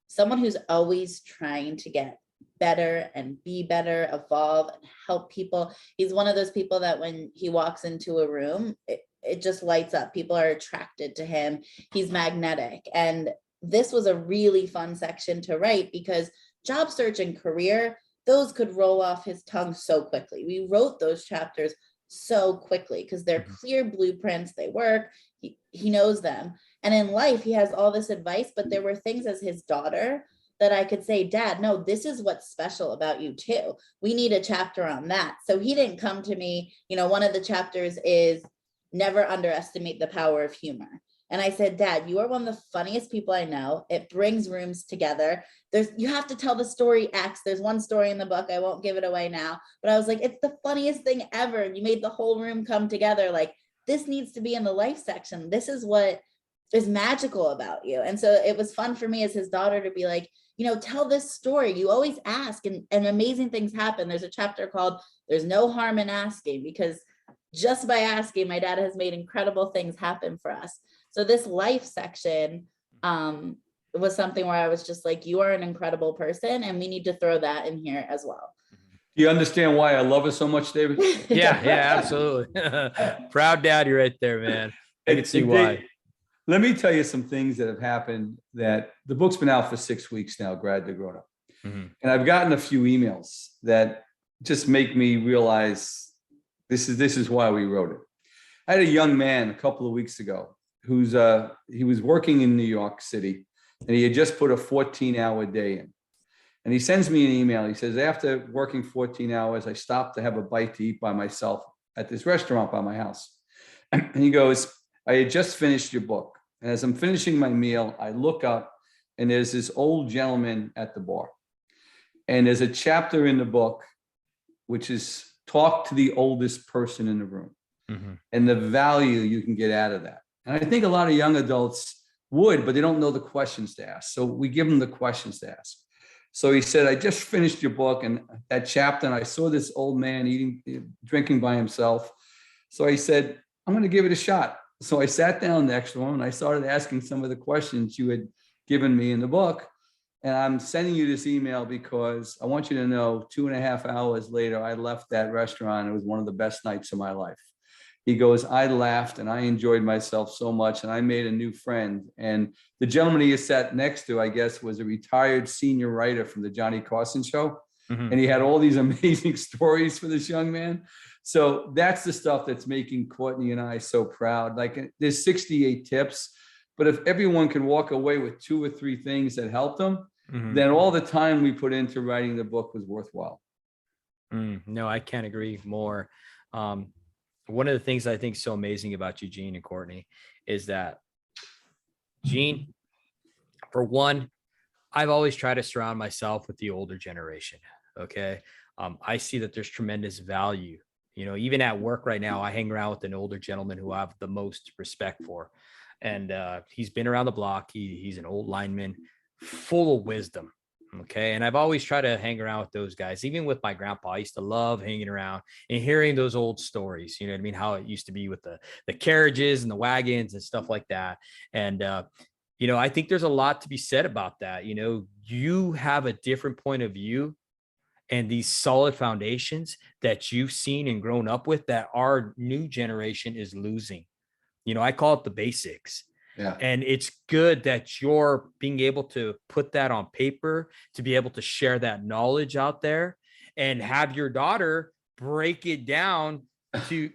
someone who's always trying to get better and be better, evolve, and help people. He's one of those people that when he walks into a room, it just lights up. People are attracted to him. He's magnetic. And this was a really fun section to write because job search and career, those could roll off his tongue so quickly. We wrote those chapters so quickly because they're clear blueprints, they work, he knows them. And in life, he has all this advice, but there were things as his daughter that I could say, Dad, no, this is what's special about you too. We need a chapter on that. So he didn't come to me, one of the chapters is never underestimate the power of humor. And I said, Dad, you are one of the funniest people I know. It brings rooms together. You have to tell the story X. There's one story in the book. I won't give it away now. But I was like, it's the funniest thing ever. And you made the whole room come together. Like, this needs to be in the life section. This is what is magical about you. And so it was fun for me as his daughter to be like, tell this story. You always ask and amazing things happen. There's a chapter called There's No Harm in Asking, because just by asking, my dad has made incredible things happen for us. So this life section was something where I was just like, you are an incredible person and we need to throw that in here as well. Do you understand why I love it so much, David? Yeah, absolutely. Proud daddy right there, man. I can see why. Let me tell you some things that have happened. That the book's been out for 6 weeks now, Grad to Grownup. And I've gotten a few emails that just make me realize this is why we wrote it. I had a young man a couple of weeks ago he was working in New York City, and he had just put a 14-hour day in. And he sends me an email. He says, after working 14 hours, I stopped to have a bite to eat by myself at this restaurant by my house. And he goes, I had just finished your book. And as I'm finishing my meal, I look up and there's this old gentleman at the bar. And there's a chapter in the book, which is talk to the oldest person in the room and the value you can get out of that. And I think a lot of young adults would, but they don't know the questions to ask. So we give them the questions to ask. So he said, I just finished your book and that chapter, and I saw this old man drinking by himself. So I said, I'm going to give it a shot. So I sat down next to him and I started asking some of the questions you had given me in the book. And I'm sending you this email because I want you to know 2.5 hours later, I left that restaurant. It was one of the best nights of my life. He goes, I laughed and I enjoyed myself so much and I made a new friend. And the gentleman he sat next to, I guess, was a retired senior writer from the Johnny Carson show. And he had all these amazing stories for this young man. So that's the stuff that's making Courtney and I so proud. Like there's 68 tips, but if everyone can walk away with 2 or 3 things that helped them, then all the time we put into writing the book was worthwhile. No, I can't agree more. one of the things I think is so amazing about you, Gene and Courtney, is that Gene, for one, I've always tried to surround myself with the older generation. Okay. I see that there's tremendous value. You know, even at work right now, I hang around with an older gentleman who I have the most respect for. And he's been around the block. He's an old lineman, full of wisdom. Okay. And I've always tried to hang around with those guys. Even with my grandpa, I used to love hanging around and hearing those old stories. You know what I mean? How it used to be with the carriages and the wagons and stuff like that. And, you know, I think there's a lot to be said about that. You know, you have a different point of view and these solid foundations that you've seen and grown up with that our new generation is losing. You know, I call it the basics. Yeah. And it's good that you're being able to put that on paper, to be able to share that knowledge out there and have your daughter break it down to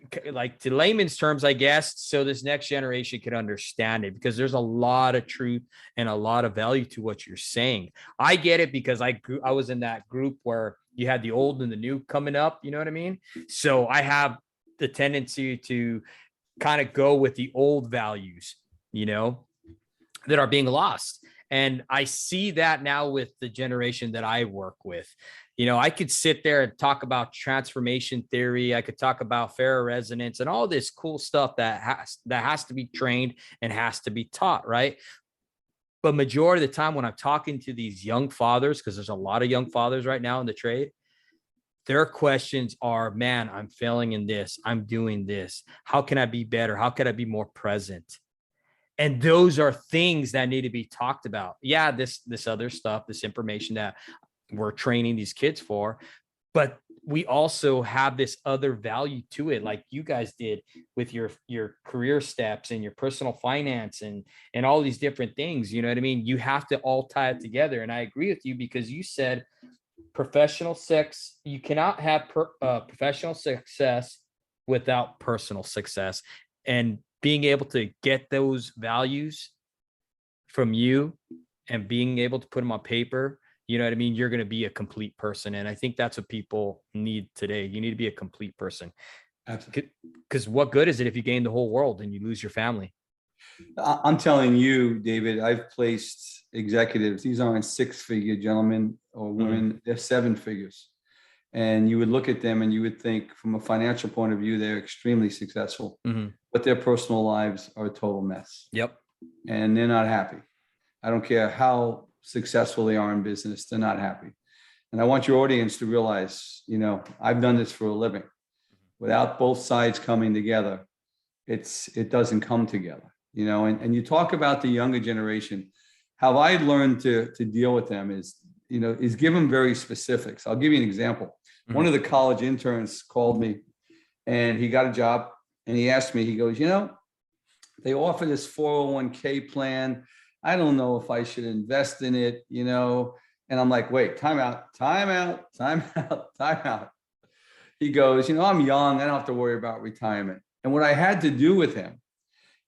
layman's terms, I guess, so this next generation can understand it, because there's a lot of truth and a lot of value to what you're saying. I get it because I was in that group where you had the old and the new coming up, you know what I mean? So I have the tendency to kind of go with the old values, you know, that are being lost. And I see that now with the generation that I work with. You know, I could sit there and talk about transformation theory. I could talk about Farrah resonance and all this cool stuff that has to be trained and has to be taught, right? But majority of the time when I'm talking to these young fathers, because there's a lot of young fathers right now in the trade, their questions are, man, I'm failing in this. I'm doing this. How can I be better? How can I be more present? And those are things that need to be talked about. Yeah, this other stuff, this information that we're training these kids for, but we also have this other value to it, like you guys did with your career steps and your personal finance and all these different things. You know what I mean? You have to all tie it together. And I agree with you, because you said professional sex, you cannot have professional success without personal success. And being able to get those values from you and being able to put them on paper, you know what I mean? You're going to be a complete person. And I think that's what people need today. You need to be a complete person. Absolutely. Because what good is it if you gain the whole world and you lose your family? I'm telling you, David, I've placed executives. These aren't six-figure gentlemen or women. They're seven figures. And you would look at them and you would think from a financial point of view, they're extremely successful, but their personal lives are a total mess. Yep. And they're not happy. I don't care how successful they are in business, they're not happy. And I want your audience to realize, you know, I've done this for a living. Without both sides coming together, it doesn't come together, you know. And you talk about the younger generation. How I learned to deal with them is give them very specifics. I'll give you an example. One of the college interns called me and he got a job and he asked me, he goes, you know, they offer this 401k plan. I don't know if I should invest in it, you know. And I'm like, wait, time out. He goes, you know, I'm young. I don't have to worry about retirement. And what I had to do with him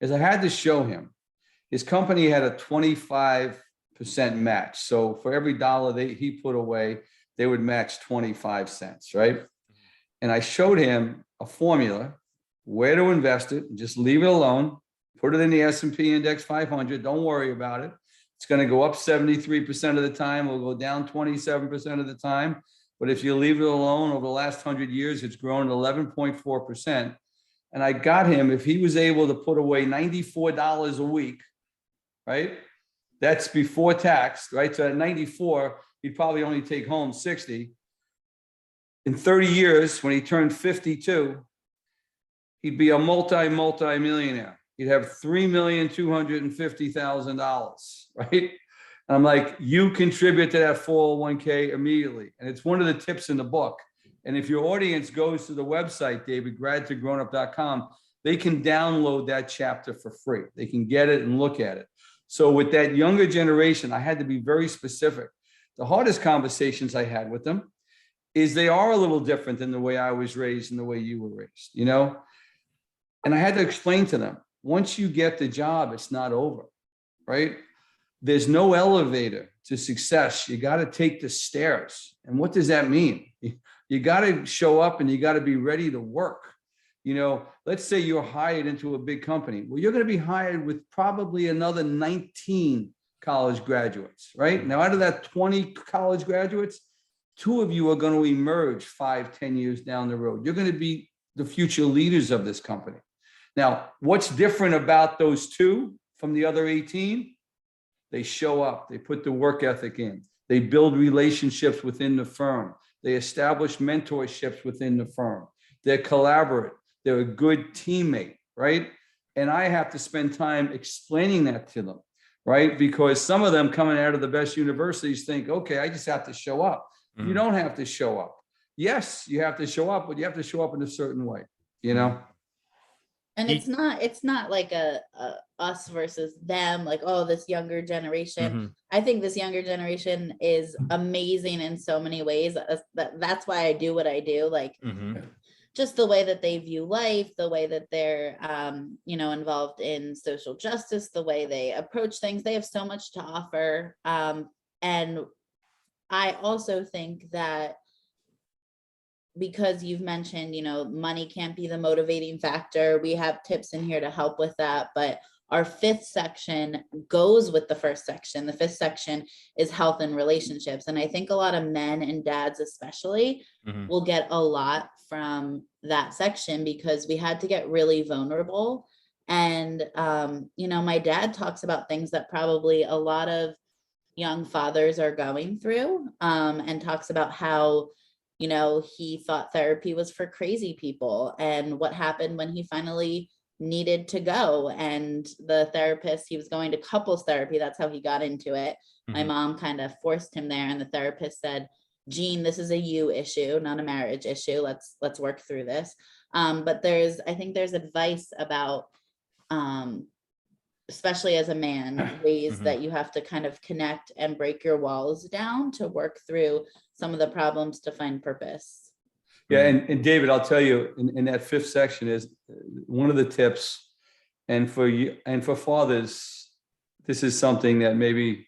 is I had to show him his company had a 25% match. So for every dollar he put away, they would match 25 cents, right? And I showed him a formula, where to invest it, just leave it alone, put it in the S&P Index 500, don't worry about it. It's going to go up 73% of the time, it'll go down 27% of the time. But if you leave it alone, over the last 100 years, it's grown 11.4%. And I got him, if he was able to put away $94 a week, right? That's before tax, right? So at 94, he'd probably only take home 60. In 30 years, when he turned 52, he'd be a multi-millionaire. He'd have $3,250,000, right? And I'm like, you contribute to that 401k immediately. And it's one of the tips in the book. And if your audience goes to the website, David, grad2grownup.com, they can download that chapter for free. They can get it and look at it. So with that younger generation, I had to be very specific. The hardest conversations I had with them is they are a little different than the way I was raised and the way you were raised, you know? And I had to explain to them, once you get the job, it's not over, right? There's no elevator to success. You got to take the stairs. And what does that mean? You got to show up and you got to be ready to work. Let's say you're hired into a big company. Well, you're going to be hired with probably another 19 college graduates, right? Now, out of that 20 college graduates, 2 of you are going to emerge 5-10 years down the road. You're going to be the future leaders of this company. Now, what's different about those 2 from the other 18? They show up, they put the work ethic in, they build relationships within the firm, they establish mentorships within the firm, they're collaborative, they're a good teammate, right? And I have to spend time explaining that to them, right? Because some of them coming out of the best universities think, okay, I just have to show up. You don't have to show up. Yes, you have to show up, but you have to show up in a certain way, And it's not like a us versus them, like, oh, this younger generation. I think this younger generation is amazing in so many ways. That's why I do what I do. Like, just the way that they view life, the way that they're, involved in social justice, the way they approach things. They have so much to offer. And I also think that, because you've mentioned, money can't be the motivating factor. We have tips in here to help with that. But our 5th section goes with the 1st section. The 5th section is health and relationships. And I think a lot of men and dads especially will get a lot from that section, because we had to get really vulnerable. And, my dad talks about things that probably a lot of young fathers are going through, and talks about how, he thought therapy was for crazy people, and what happened when he finally needed to go. And the therapist, he was going to couples therapy. That's how he got into it. My mom kind of forced him there. And the therapist said, Gene, this is a you issue, not a marriage issue. Let's work through this. But I think there's advice about, especially as a man, ways that you have to kind of connect and break your walls down to work through some of the problems to find purpose. Yeah. And David, I'll tell you, in that 5th section is one of the tips. And for you and for fathers, this is something that maybe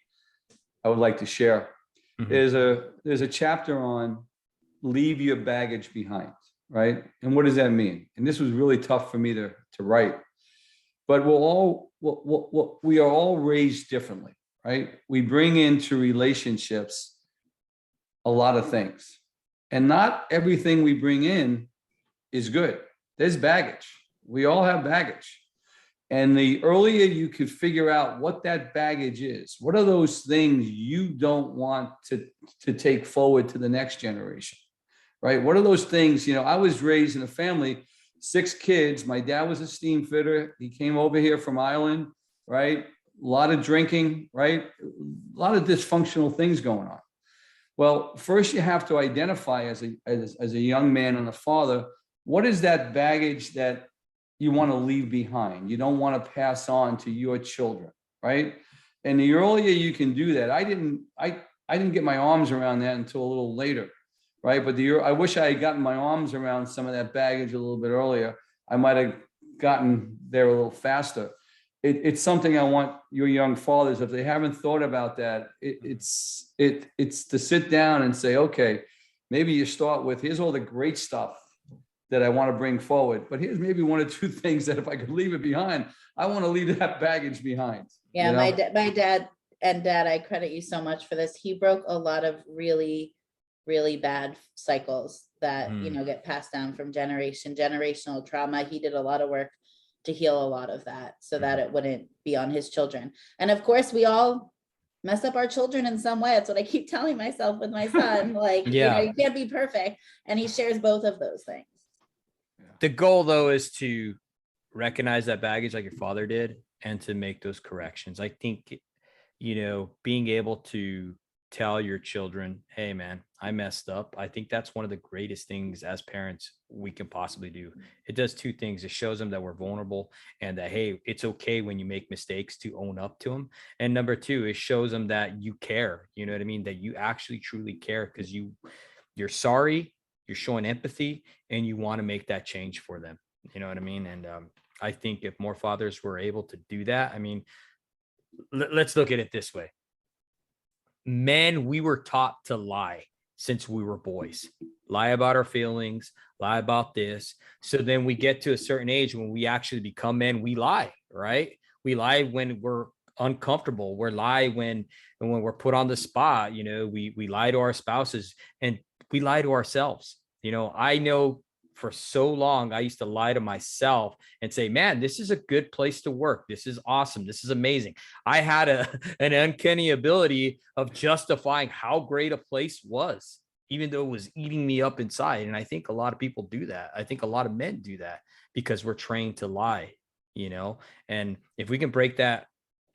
I would like to share. There's a chapter on leave your baggage behind, right? And what does that mean? And this was really tough for me to write. But we are all raised differently, right? We bring into relationships a lot of things, and not everything we bring in is good. There's baggage. We all have baggage. And the earlier you could figure out what that baggage is, what are those things you don't want to take forward to the next generation, right? What are those things? I was raised in a family, 6 kids. My dad was a steam fitter. He came over here from Ireland, right? A lot of drinking, right? A lot of dysfunctional things going on. Well, first you have to identify as a young man and a father, what is that baggage that you want to leave behind? You don't want to pass on to your children, right? And the earlier you can do that, I didn't get my arms around that until a little later, right? But I wish I had gotten my arms around some of that baggage a little bit earlier. I might have gotten there a little faster. It's something I want your young fathers, if they haven't thought about that, it's to sit down and say, okay, maybe you start with, here's all the great stuff that I want to bring forward, but here's maybe 1 or 2 things that if I could leave it behind, I want to leave that baggage behind. Yeah, my dad, I credit you so much for this. He broke a lot of really, really bad cycles that, get passed down from generational trauma. He did a lot of work to heal a lot of that so that it wouldn't be on his children. And of course, we all mess up our children in some way. That's what I keep telling myself with my son. Like, you can't be perfect. And he shares both of those things. The goal, though, is to recognize that baggage like your father did and to make those corrections. I think, being able to tell your children, hey, man, I messed up. I think that's one of the greatest things as parents we can possibly do. It does 2 things. It shows them that we're vulnerable and that, hey, it's okay when you make mistakes to own up to them. And number 2, it shows them that you care. You know what I mean? That you actually truly care because you're sorry, you're showing empathy, and you want to make that change for them. You know what I mean? And I think if more fathers were able to do that, I mean, let's look at it this way. Men, we were taught to lie. since we were boys. Lie about our feelings, lie about this. So then we get to a certain age when we actually become men, we lie, right? We lie when we're uncomfortable. We lie when we're put on the spot. We lie to our spouses, and we lie to ourselves. I know for so long I used to lie to myself and say, man, this is a good place to work. This is awesome. This is amazing. I had an uncanny ability of justifying how great a place was, even though it was eating me up inside. And I think a lot of people do that. I think a lot of men do that because we're trained to lie, and if we can break that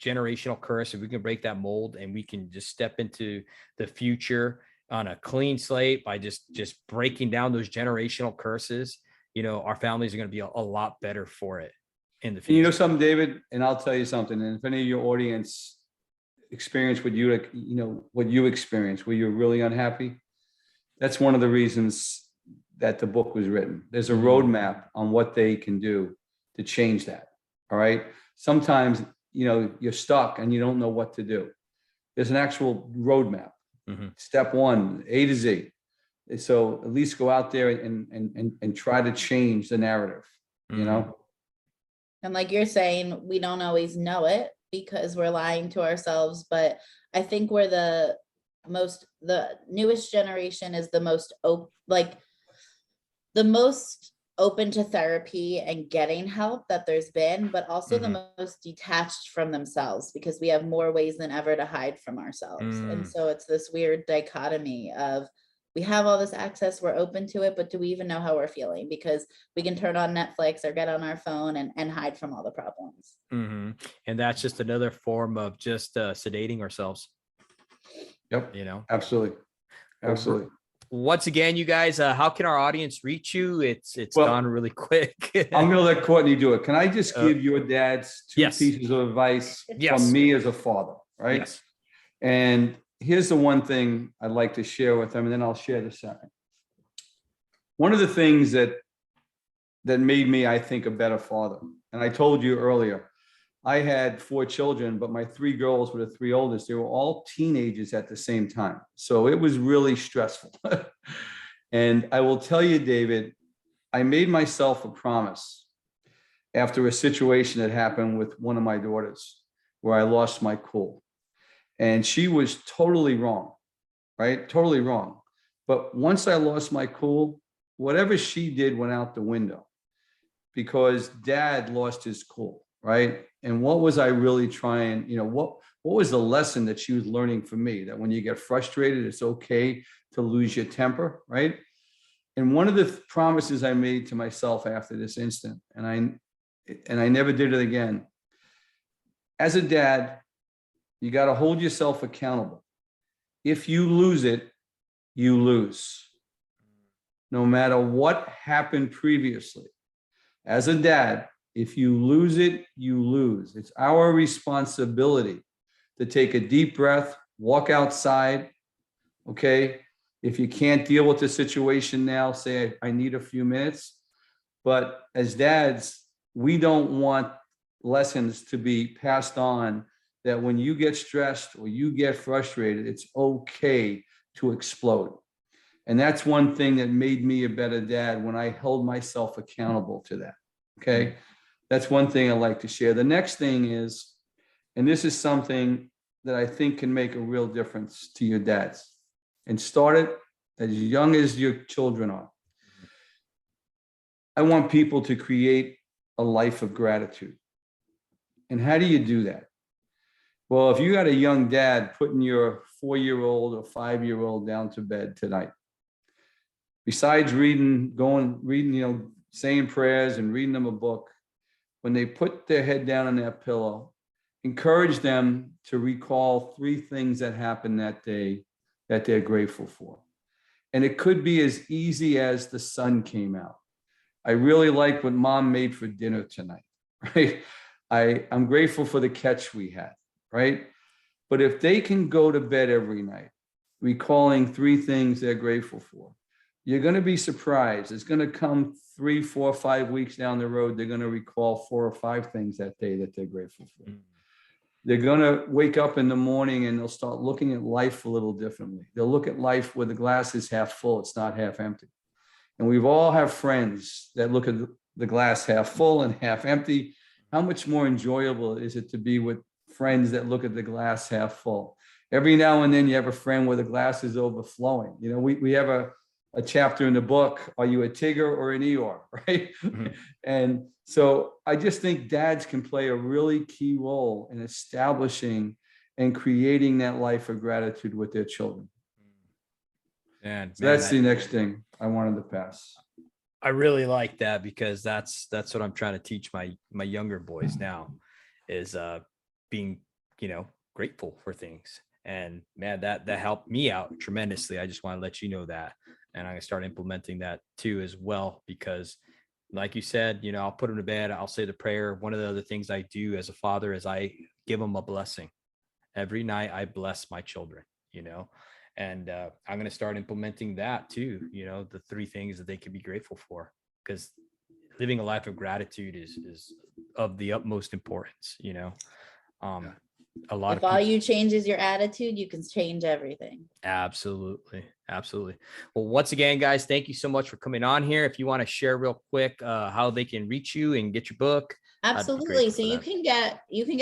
generational curse, if we can break that mold, and we can just step into the future on a clean slate by just breaking down those generational curses, our families are going to be a lot better for it in the future. You know something, David, and I'll tell you something. And if any of your audience experience what you experienced, where you're really unhappy, that's one of the reasons that the book was written. There's a roadmap on what they can do to change that. All right. Sometimes, you're stuck and you don't know what to do. There's an actual roadmap. Step 1, A to Z. So at least go out there and try to change the narrative, And like you're saying, we don't always know it because we're lying to ourselves. But I think we're the newest generation is the most open to therapy and getting help that there's been, but also the most detached from themselves because we have more ways than ever to hide from ourselves. And so it's this weird dichotomy of we have all this access, we're open to it, but do we even know how we're feeling? Because we can turn on Netflix or get on our phone and hide from all the problems. And that's just another form of just sedating ourselves. Yep. Absolutely. Once again, you guys, how can our audience reach you? It's gone really quick. I'm going to let Courtney do it. Can I just give your dad's two pieces of advice from me as a father, right? Yes. And here's the one thing I'd like to share with them, and then I'll share the second. One of the things that made me, I think, a better father, and I told you earlier, I had 4 children, but my 3 girls were the 3 oldest. They were all teenagers at the same time. So it was really stressful. And I will tell you, David, I made myself a promise after a situation that happened with one of my daughters where I lost my cool. And she was totally wrong, right? Totally wrong. But once I lost my cool, whatever she did went out the window because dad lost his cool. Right. And what was I really trying? What was the lesson that she was learning from me? That when you get frustrated, it's okay to lose your temper. Right. And one of the promises I made to myself after this incident, and I never did it again. As a dad, you got to hold yourself accountable. If you lose it, you lose. No matter what happened previously. As a dad, if you lose it, you lose. It's our responsibility to take a deep breath, walk outside, okay? If you can't deal with the situation now, say, I need a few minutes. But as dads, we don't want lessons to be passed on that when you get stressed or you get frustrated, it's okay to explode. And that's one thing that made me a better dad when I held myself accountable to that, okay? That's one thing I like to share. The next thing is, and this is something that I think can make a real difference to your dads, and start it as young as your children are. I want people to create a life of gratitude. And how do you do that? Well, if you got a young dad putting your 4-year-old or 5-year-old down to bed tonight, besides reading, saying prayers and reading them a book, when they put their head down on that pillow, encourage them to recall 3 things that happened that day that they're grateful for. And it could be as easy as the sun came out. I really like what mom made for dinner tonight, right? I'm grateful for the catch we had, right? But if they can go to bed every night, recalling 3 things they're grateful for, you're going to be surprised. It's going to come 3, 4, 5 weeks down the road. They're going to recall 4 or 5 things that day that they're grateful for. They're going to wake up in the morning and they'll start looking at life a little differently. They'll look at life where the glass is half full, it's not half empty. And we've all have friends that look at the glass half full and half empty. How much more enjoyable is it to be with friends that look at the glass half full? Every now and then you have a friend where the glass is overflowing. You know, we have a chapter in the book, are you a Tigger or an Eeyore, right? Mm-hmm. And so I just think dads can play a really key role in establishing and creating that life of gratitude with their children. And So that's the next thing I wanted to pass. I really like that, because that's what I'm trying to teach my younger boys now, is being, grateful for things. And man, that helped me out tremendously. I just want to let you know that. And I'm gonna start implementing that too as well, because like you said, I'll put them to bed, I'll say the prayer. One of the other things I do as a father is I give them a blessing. Every night I bless my children, and I'm going to start implementing that too. The 3 things that they can be grateful for, because living a life of gratitude is of the utmost importance. A lot If all you change is your attitude, you can change everything. Absolutely. Well, once again, guys, thank you so much for coming on here. If you want to share real quick how they can reach you and get your book. Absolutely. So you can get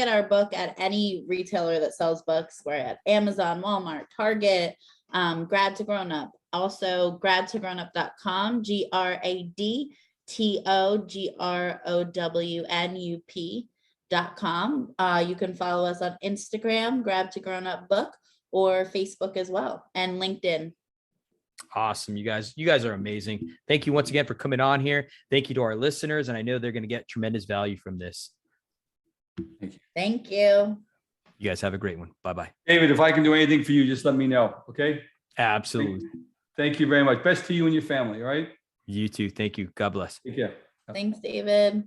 our book at any retailer that sells books. We're at Amazon, Walmart, Target, Grad to Grownup. Also gradtogrownup.com, GradToGrownup.com. You can follow us on Instagram, Grad to Grownup Book, or Facebook as well, and LinkedIn. Awesome. You guys are amazing. Thank you once again for coming on here. Thank you to our listeners. And I know they're going to get tremendous value from this. Thank you. You guys have a great one. Bye-bye. David, if I can do anything for you, just let me know. Okay. Absolutely. Thank you very much. Best to you and your family. All right. You too. Thank you. God bless. Take care. Thanks, David.